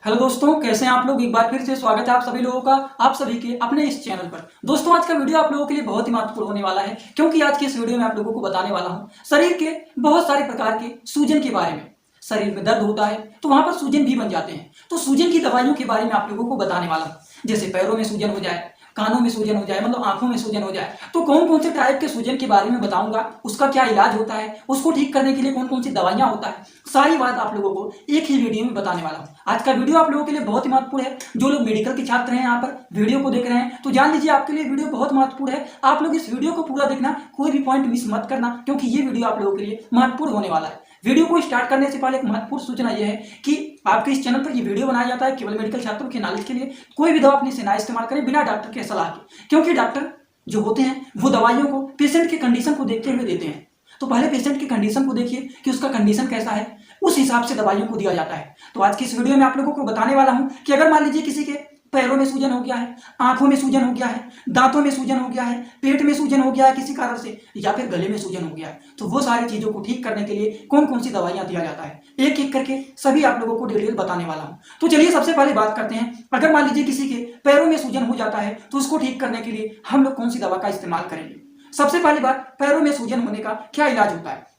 Hello दोस्तों, कैसे हैं आप लोग। एक बार फिर से स्वागत है आप सभी लोगों का आप सभी के अपने इस चैनल पर। दोस्तों, आज का वीडियो आप लोगों के लिए बहुत ही महत्वपूर्ण होने वाला है, क्योंकि आज के इस वीडियो में आप लोगों को बताने वाला हूं शरीर के बहुत सारे प्रकार के सूजन के बारे में। शरीर में दर्द होता है तो वहां पर सूजन भी बन जाते हैं, तो सूजन की दवाइयों के बारे में आप लोगों को बताने वाला हूँ। जैसे पैरों में सूजन हो जाए, कानों में सूजन हो जाए, मतलब आंखों में सूजन हो जाए, तो कौन कौन से टाइप के सूजन के बारे में बताऊंगा, उसका क्या इलाज होता है, उसको ठीक करने के लिए कौन कौन सी दवाइयां होता है, सारी बात आप लोगों को एक ही वीडियो में बताने वाला हूं। आज का वीडियो आप लोगों के लिए बहुत ही महत्वपूर्ण है। जो लोग मेडिकल के छात्र हैं यहाँ पर वीडियो को देख रहे हैं, तो जान लीजिए आपके लिए वीडियो बहुत महत्वपूर्ण है। आप लोग इस वीडियो को पूरा देखना, कोई भी पॉइंट मिस मत करना, क्योंकि ये वीडियो आप लोगों के लिए महत्वपूर्ण होने वाला है। वीडियो को स्टार्ट करने से पहले एक महत्वपूर्ण सूचना यह है कि आपके इस चैनल पर ये वीडियो बनाया जाता है केवल मेडिकल छात्रों के नॉलेज के लिए। कोई भी दवा अपनी से ना इस्तेमाल करें बिना डॉक्टर के सलाह के, क्योंकि डॉक्टर जो होते हैं वो दवाइयों को पेशेंट के कंडीशन को देखते हुए देते हैं। तो पहले पेशेंट की कंडीशन को देखिए कि उसका कंडीशन कैसा है, उस हिसाब से दवाइयों को दिया जाता है। तो आज की इस वीडियो में आप लोगों को बताने वाला हूं कि अगर मान लीजिए किसी के पैरों में सूजन हो गया है, आंखों में सूजन हो गया है, दांतों में सूजन हो गया है, पेट में सूजन हो गया है किसी कारण से, या फिर गले में सूजन हो गया है, तो वो सारी चीजों को ठीक करने के लिए कौन कौन सी दवाइयां दिया जाता है, एक एक करके सभी आप लोगों को डिटेल बताने वाला हूं। तो चलिए सबसे पहले बात करते हैं। अगर मान लीजिए किसी के पैरों में सूजन हो जाता है तो उसको ठीक करने के लिए हम लोग कौन सी दवा का इस्तेमाल करेंगे। सबसे पहली बात, पैरों में सूजन होने का क्या इलाज होता है।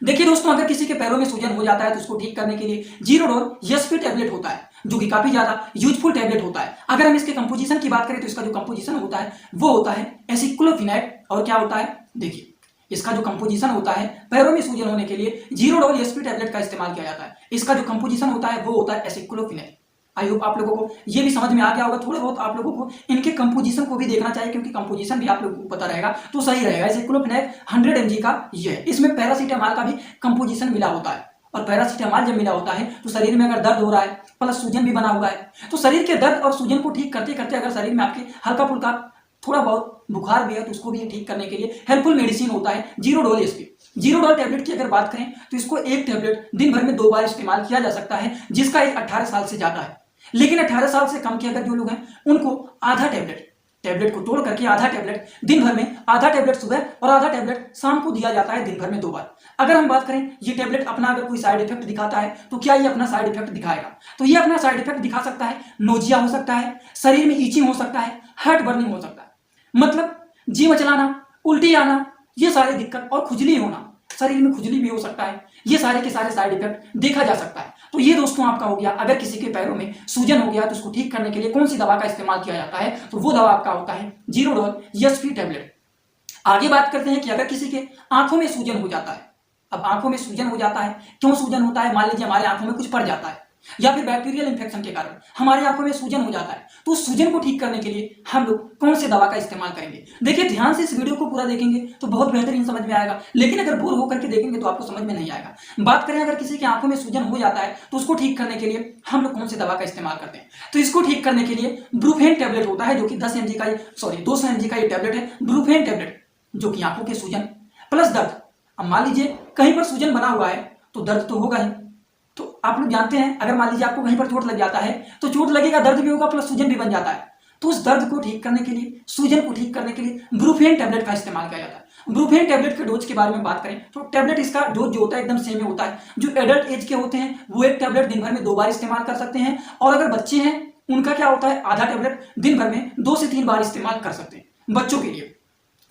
देखिए दोस्तों, अगर किसी के पैरों में सूजन हो जाता है तो उसको ठीक करने के लिए जीरोडोल एसपी टैबलेट होता है, जो कि काफी ज्यादा यूजफुल टैबलेट होता है। अगर हम इसके कंपोजिशन की बात करें तो इसका जो कंपोजिशन होता है वो होता है एसिक्लोफिनेट, और क्या होता है देखिए, इसका जो कंपोजिशन होता है पैरों में सूजन होने के लिए जीरोडोल एसपी टैबलेट का इस्तेमाल किया जाता है। इसका जो कंपोजिशन होता है वो होता है एसिक्लोफिनेट। आई होप आप लोगों को ये भी समझ में आ गया होगा। थोड़े बहुत आप लोगों को इनके कंपोजिशन को भी देखना चाहिए, क्योंकि कंपोजिशन भी आप लोगों को पता रहेगा तो सही रहेगा। एसिक्लोफिनेट 100 mg का ये है, इसमें पैरासीटामॉल का भी कंपोजिशन मिला होता है। और पैरासीटामॉल जब मिला होता है तो शरीर में अगर दर्द हो रहा है प्लस सूजन भी बना हुआ है, तो शरीर के दर्द और सूजन को ठीक करते करते अगर शरीर में आपके हल्का फुल्का थोड़ा बहुत बुखार भी है तो उसको भी ठीक करने के लिए हेल्पफुल मेडिसिन होता है जीरोडोल एसपी। जीरोडोल टैबलेट की अगर बात करें तो इसको एक टैबलेट दिन भर में 2 बार इस्तेमाल किया जा सकता है, जिसका एज 18 साल से ज्यादा है। लेकिन 18 साल से कम के अगर जो लोग हैं उनको आधा टैबलेट को तोड़ करके आधा टैबलेट दिन भर में, आधा टैबलेट सुबह और आधा टैबलेट शाम को दिया जाता है, दिन भर में 2 बार। अगर हम बात करें ये टैबलेट अपना अगर कोई साइड इफेक्ट दिखाता है तो क्या ये अपना साइड इफेक्ट दिखाएगा, तो ये अपना साइड इफेक्ट दिखा सकता है। नोजिया हो सकता है, शरीर में ईचिंग हो सकता है, हार्ट बर्निंग हो सकता है, मतलब जी मचलाना, उल्टी आना, ये सारे दिक्कत, और खुजली होना, शरीर में खुजली भी हो सकता है। ये सारे के सारे साइड इफेक्ट देखा जा सकता है। तो ये दोस्तों आपका हो गया, अगर किसी के पैरों में सूजन हो गया तो उसको ठीक करने के लिए कौन सी दवा का इस्तेमाल किया जाता है, तो वो दवा आपका होता है जीरोडोल एसपी टैबलेट। आगे बात करते हैं कि अगर किसी के आंखों में सूजन हो जाता है। अब आंखों में सूजन हो जाता है, क्यों सूजन होता है, मान लीजिए हमारे आंखों में कुछ पड़ जाता है या फिर बैक्टीरियल इंफेक्शन के कारण हमारी आंखों में सूजन हो जाता है, तो उस सूजन को ठीक करने के लिए हम लोग कौन सी दवा का इस्तेमाल करेंगे। देखिए ध्यान से इस वीडियो को पूरा देखेंगे तो बहुत बेहतरीन समझ में आएगा, लेकिन अगर बोर होकर के देखेंगे तो आपको समझ में नहीं आएगा। बात करें अगर किसी की आंखों में सूजन हो जाता है तो उसको ठीक करने के लिए हम लोग कौन सी दवा का इस्तेमाल करते हैं, तो इसको ठीक करने के लिए ब्रूफेन टैबलेट होता है, जो कि 10 mg का 200 mg का ये टैबलेट है ब्रूफेन टैबलेट, जो कि आंखों के सूजन प्लस दर्द। अब मान लीजिए कहीं पर सूजन बना हुआ है तो दर्द तो होगा ही, तो आप लोग जानते हैं अगर मान लीजिए आपको कहीं पर चोट लग जाता है तो चोट लगेगा, दर्द भी होगा, प्लस सूजन भी बन जाता है। तो उस दर्द को ठीक करने के लिए, सूजन को ठीक करने के लिए ब्रूफेन टैबलेट का इस्तेमाल किया जाता है। ब्रूफेन टैबलेट के डोज के बारे में बात करें तो टैबलेट इसका डोज जो होता है एकदम सेम ही होता है। जो एडल्ट एज के होते हैं वो एक टैबलेट दिन भर में 2 बार इस्तेमाल कर सकते हैं, और अगर बच्चे हैं उनका क्या होता है, आधा टैबलेट दिन भर में 2 से 3 बार इस्तेमाल कर सकते हैं बच्चों के लिए।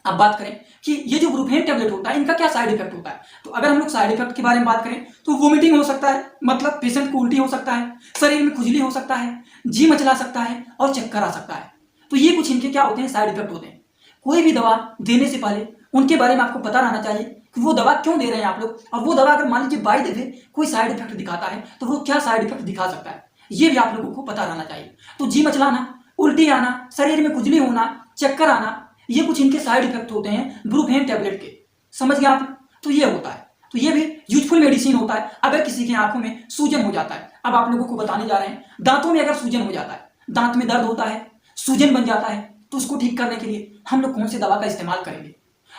अब बात करें कि ये जो ब्रूफेन टैबलेट होता है इनका क्या साइड इफेक्ट होता है, तो अगर हम लोग साइड इफेक्ट के बारे में बात करें तो वोमिटिंग हो सकता है, मतलब पेशेंट को उल्टी हो सकता है, शरीर में खुजली हो सकता है, जी मचला सकता है और चक्कर आ सकता है। तो ये कुछ इनके क्या होते हैं, साइड इफेक्ट होते हैं। कोई भी दवा देने से पहले उनके बारे में आपको पता रहना चाहिए कि वो दवा क्यों दे रहे हैं आप लोग, और वो दवा अगर मान लीजिए बाय द वे कोई साइड इफेक्ट दिखाता है तो वो क्या साइड इफेक्ट दिखा सकता है, ये भी आप लोगों को पता रहना चाहिए। तो जी मचलाना, उल्टी आना, शरीर में खुजली होना, चक्कर आना, ये कुछ इनके साइड इफेक्ट होते हैं ब्रूफेन टैबलेट के, समझ गए आप। तो ये होता है, तो ये भी यूजफुल मेडिसिन होता है अगर किसी की आंखों में सूजन हो जाता है। अब आप लोगों को बताने जा रहे हैं दांतों में अगर सूजन हो जाता है, दांत में दर्द होता है, सूजन बन जाता है, तो उसको ठीक करने के लिए हम लोग कौन सी दवा का इस्तेमाल करेंगे।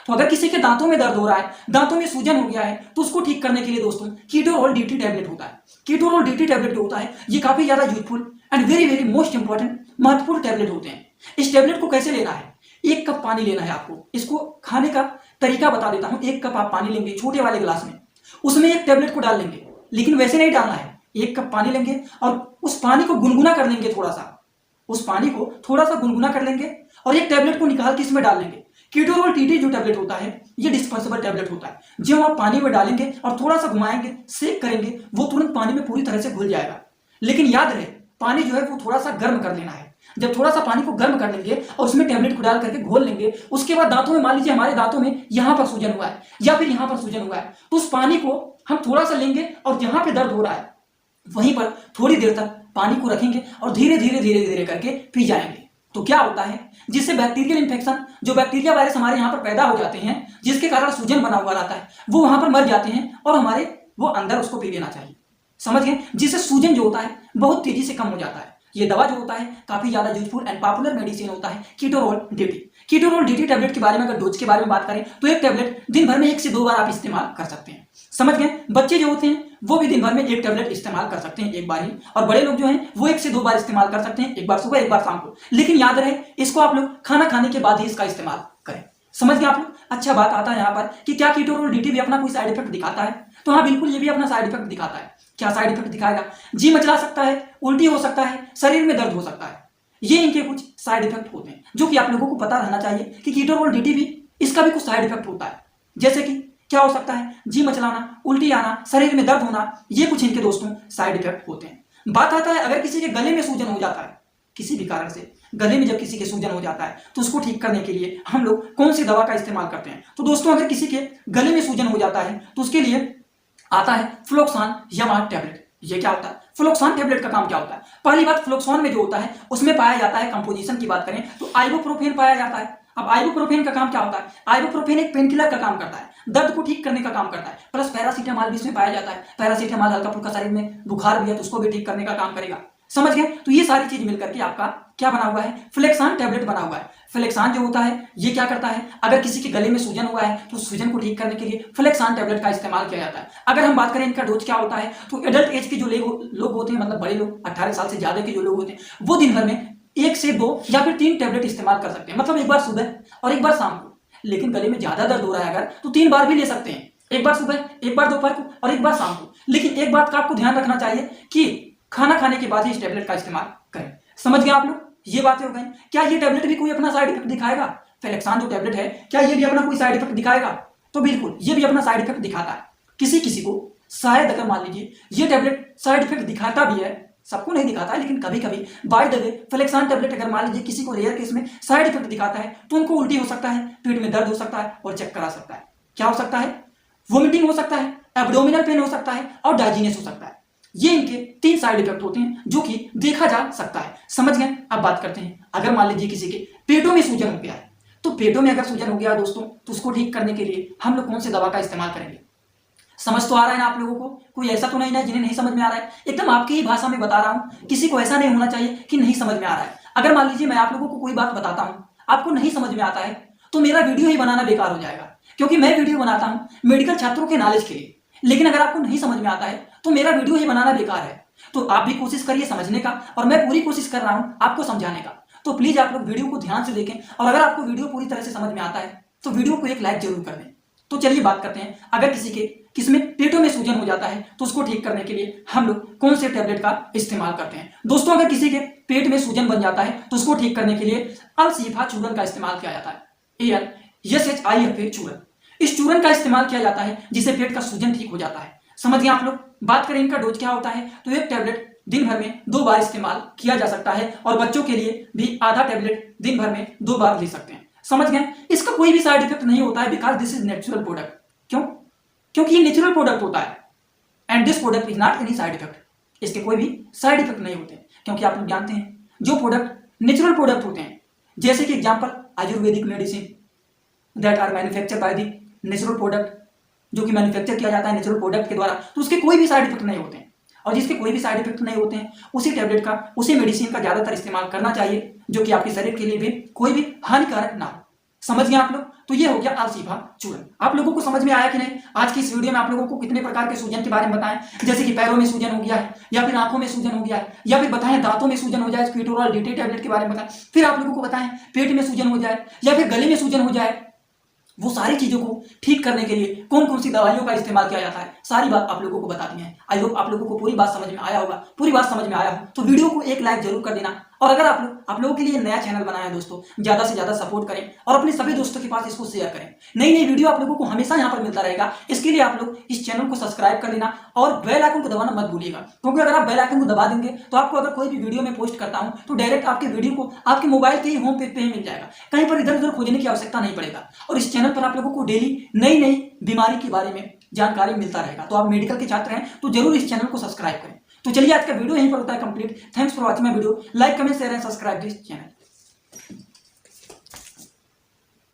तो अगर किसी के दांतों में दर्द हो रहा है, दांतों में सूजन हो गया है, तो उसको ठीक करने के लिए दोस्तों कीटोरोल डीटी टैबलेट होता है। कीटोरोल डीटी टैबलेट जो होता है ये काफी ज्यादा useful and very very most important महत्वपूर्ण टैबलेट होते हैं। इस टैबलेट को कैसे लेना है, 1 कप पानी लेना है आपको। इसको खाने का तरीका बता देता हूं। 1 कप आप पानी लेंगे छोटे वाले गिलास में, उसमें एक टैबलेट को डाल लेंगे, लेकिन वैसे नहीं डालना है, 1 कप पानी लेंगे और उस पानी को गुनगुना कर लेंगे, थोड़ा सा उस पानी को थोड़ा सा गुनगुना कर लेंगे और एक टैबलेट को निकाल के इसमें डाल लेंगे। कीटोरोल टीटी जो टैबलेट होता है ये डिस्पर्सिबल टैबलेट होता है। जब आप पानी में डालेंगे और थोड़ा सा घुमाएंगे, सेक करेंगे, वो तुरंत पानी में पूरी तरह से घुल जाएगा। लेकिन याद रहे पानी जो है वो थोड़ा सा गर्म कर लेना है। जब थोड़ा सा पानी को गर्म कर लेंगे और उसमें टैबलेट को डाल करके घोल लेंगे, उसके बाद दांतों में, मान लीजिए हमारे दांतों में यहां पर सूजन हुआ है या फिर यहां पर सूजन हुआ है, तो उस पानी को हम थोड़ा सा लेंगे और जहां पे दर्द हो रहा है वहीं पर थोड़ी देर तक पानी को रखेंगे और धीरे धीरे धीरे धीरे करके पी जाएंगे। तो क्या होता है, जिससे बैक्टीरियल इंफेक्शन, जो बैक्टीरिया वायरस हमारे यहाँ पर पैदा हो जाते हैं जिसके कारण सूजन बना हुआ रहता है, वो वहां पर मर जाते हैं और हमारे वो अंदर उसको पी लेना चाहिए। समझ गए? जिससे सूजन जो होता है बहुत तेजी से कम हो जाता है। ये दवा जो होता है काफी ज्यादा यूजफुल एंड पॉपुलर मेडिसिन होता है Ketorol DT. Ketorol DT tablet के बारे में अगर डोज के बारे में बात करें तो एक टैबलेट दिन भर में 1 से 2 बार आप इस्तेमाल कर सकते हैं। समझ गए? बच्चे जो होते हैं वो भी दिन भर में 1 टैबलेट इस्तेमाल कर सकते हैं एक बार ही, और बड़े लोग जो हैं वो 1 से 2 बार इस्तेमाल कर सकते हैं, एक बार सुबह एक बार शाम को। लेकिन याद रहे इसको आप लोग खाना खाने के बाद ही इसका इस्तेमाल करें। समझ गए आप लोग? अच्छा, बात आता है यहाँ पर कि क्या कीटोरोल डीटी भी अपना कोई साइड इफेक्ट दिखाता है? तो हाँ, बिल्कुल, ये भी अपना साइड इफेक्ट दिखाता है। क्या साइड इफेक्ट दिखाएगा? जी मचला सकता है, उल्टी हो सकता है, शरीर में दर्द हो सकता है। ये इनके कुछ साइड इफेक्ट होते हैं जो कि आप लोगों को पता रहना चाहिए कि कीटोरोल डीटी भी, इसका भी कुछ साइड इफेक्ट होता है। जैसे कि क्या हो सकता है? जी मचलाना, उल्टी आना, शरीर में दर्द होना, ये कुछ इनके दोस्तों साइड इफेक्ट होते हैं। बात आता है अगर किसी के गले में सूजन हो जाता है, किसी भी कारण से गले में जब किसी के सूजन हो जाता है तो उसको ठीक करने के लिए हम लोग कौन सी दवा का इस्तेमाल करते हैं? तो दोस्तों अगर किसी के गले में सूजन हो जाता है तो उसके लिए आता है फ्लोक्सान यमाट टैबलेट। ये क्या होता है? फ्लोक्सान टैबलेट का काम क्या होता है? पहली बात, फ्लोक्सान में जो होता है उसमें पाया जाता है, कंपोजिशन की बात करें तो आइबुप्रोफेन पाया जाता है। अब आइबुप्रोफेन का काम क्या होता है? आइबुप्रोफेन एक पेनकिलर का काम करता है, दर्द को ठीक करने का काम करता है, प्लस पैरासीटामॉल भी इसमें पाया जाता है। पैरासीटामॉल हल्का फुल्का शरीर में बुखार भी है तो उसको भी ठीक करने का काम करेगा। समझ गए? तो ये सारी चीज मिलकर के आपका क्या बना हुआ है? फ्लेक्सान टैबलेट बना हुआ है। फ्लेक्सान जो होता है ये क्या करता है? अगर किसी के गले में सूजन हुआ है तो सूजन को ठीक करने के लिए फ्लेक्सान टैबलेट का इस्तेमाल किया जाता है। अगर हम बात करें इनका डोज क्या होता है तो एडल्ट एज के जो लोग होते हैं, मतलब बड़े लोग, 18 साल से ज्यादा के जो लोग होते हैं, वो दिन भर में 1 से 2 या फिर 3 टैबलेट इस्तेमाल कर सकते हैं, मतलब एक बार सुबह और एक बार शाम को। लेकिन गले में ज्यादा दर्द हो रहा है अगर तो 3 बार भी ले सकते हैं, एक बार सुबह, एक बार दोपहर को और एक बार शाम को। लेकिन एक बात का आपको ध्यान रखना चाहिए कि खाना खाने के बाद ही इस टैबलेट का इस्तेमाल करें। समझ गए आप लोग? ये बातें हो गई। क्या ये टैबलेट भी कोई अपना साइड इफेक्ट दिखाएगा? फ्लेक्सान जो टैबलेट है क्या ये भी अपना कोई साइड इफेक्ट दिखाएगा? तो बिल्कुल, ये भी अपना साइड इफेक्ट दिखाता है। किसी किसी को शायद, अगर मान लीजिए ये टैबलेट साइड इफेक्ट दिखाता भी है, सबको नहीं दिखाता है, लेकिन कभी कभी बाय द वे फ्लेक्सान टैबलेट अगर मान लीजिए किसी को रेयर केस में साइड इफेक्ट दिखाता है तो उनको उल्टी हो सकता है, पेट में दर्द हो सकता है और चक्कर आ सकता है। क्या हो सकता है? वोमिटिंग हो सकता है, एब्डोमिनल पेन हो सकता है और डायजीनेस हो सकता है। ये इनके 3 साइड इफेक्ट होते हैं जो कि देखा जा सकता है। समझ गए? अब बात करते हैं, अगर मान लीजिए किसी के पेटों में सूजन हो गया है, तो पेटों में अगर सूजन हो गया है दोस्तों तो उसको ठीक करने के लिए हम लोग कौन सी दवा का इस्तेमाल करेंगे? समझ तो आ रहा है ना आप लोगों को? कोई ऐसा तो नहीं ना जिन्हें नहीं समझ में आ रहा है? एकदम आपकी ही भाषा में बता रहा हूं, किसी को ऐसा नहीं होना चाहिए कि नहीं समझ में आ रहा है। अगर मान लीजिए मैं आप लोगों को कोई बात बताता हूं, आपको नहीं समझ में आता है तो मेरा वीडियो ही बनाना बेकार हो जाएगा, क्योंकि मैं वीडियो बनाता हूं मेडिकल छात्रों के नॉलेज के लिए। लेकिन अगर आपको नहीं समझ में आता है तो मेरा वीडियो ही बनाना बेकार है। तो आप भी कोशिश करिए समझने का, और मैं पूरी कोशिश कर रहा हूं आपको समझाने का। तो प्लीज आप लोग वीडियो को ध्यान से देखें, और अगर आपको वीडियो पूरी तरह से समझ में आता है तो वीडियो को एक लाइक जरूर कर दें। तो चलिए बात करते हैं, अगर किसी में पेटों में सूजन हो जाता है तो उसको ठीक करने के लिए हम लोग कौन से टैबलेट का इस्तेमाल करते हैं? दोस्तों अगर किसी के पेट में सूजन बन जाता है तो उसको ठीक करने के लिए अल-शीफा चूर्ण का इस्तेमाल किया जाता है। ALSHIFA चूर्ण, इस चूर्ण का इस्तेमाल किया जाता है जिससे पेट का सूजन ठीक हो जाता है। समझ गए आप लोग? बात करें इनका डोज क्या होता है तो एक टैबलेट दिन भर में 2 बार इस्तेमाल किया जा सकता है, और बच्चों के लिए भी आधा टैबलेट दिन भर में 2 बार ले सकते हैं। समझ गए? इसका कोई भी साइड इफेक्ट नहीं होता है, because this is natural product. क्यों? क्योंकि ये नेचुरल प्रोडक्ट होता है and this product is not any side effect. इसके कोई भी साइड इफेक्ट नहीं होते, क्योंकि आप लोग जानते हैं जो प्रोडक्ट नेचुरल प्रोडक्ट होते हैं, जैसे कि example ayurvedic medicine that are manufacture by the natural product, जो कि मैन्युफैक्चर किया जाता है नेचुरल प्रोडक्ट के द्वारा, तो उसके कोई भी साइड इफेक्ट नहीं होते हैं। और जिसके कोई भी साइड इफेक्ट नहीं होते हैं उसी टैबलेट का, उसी मेडिसिन का ज्यादातर इस्तेमाल करना चाहिए, जो कि आपके शरीर के लिए भी कोई भी हानिकारक ना हो। समझ गए आप लोग? तो ये हो गया अल-शीफा चूर्ण। आप लोगों को समझ में आया कि नहीं? आज की इस वीडियो में आप लोगों को कितने प्रकार के सूजन के बारे में बताएं, जैसे कि पैरों में सूजन हो गया है, या फिर आंखों में सूजन हो गया है, या फिर बताएं दांतों में सूजन हो जाए, कीटोरोल डीटी टैबलेट के बारे में बताएं, फिर आप लोगों को बताएं पेट में सूजन हो जाए या फिर गले में सूजन हो जाए, वो सारी चीजों को ठीक करने के लिए कौन कौन सी दवाइयों का इस्तेमाल किया जाता है, सारी बात आप लोगों को बता दी है। आई होप आप लोगों को पूरी बात समझ में आया होगा। पूरी बात समझ में आया हो तो वीडियो को एक लाइक जरूर कर देना। और अगर आप लोगों के लिए नया चैनल बनाया है दोस्तों, ज्यादा से ज्यादा सपोर्ट करें और अपने सभी दोस्तों के पास इसको शेयर करें। नई नई वीडियो आप लोगों को हमेशा यहाँ पर मिलता रहेगा। इसके लिए आप लोग इस चैनल को सब्सक्राइब कर लेना और बेल आइकन को दबाना मत भूलिएगा, क्योंकि अगर आप बेल आइकन को दबा देंगे तो आपको अगर कोई भी वीडियो में पोस्ट करता हूं तो डायरेक्ट आपके वीडियो को आपके मोबाइल के ही होम पेज पे ही मिल जाएगा। कहीं पर इधर उधर खोजने की आवश्यकता नहीं पड़ेगा। और इस चैनल पर आप लोगों को डेली नई नई बीमारी के बारे में जानकारी मिलता रहेगा। तो आप मेडिकल के छात्र हैं तो जरूर इस चैनल को सब्सक्राइब करें। तो चलिए आज का वीडियो यहीं पर होता है complete. Thanks for watching my video. Like comment share and subscribe this channel.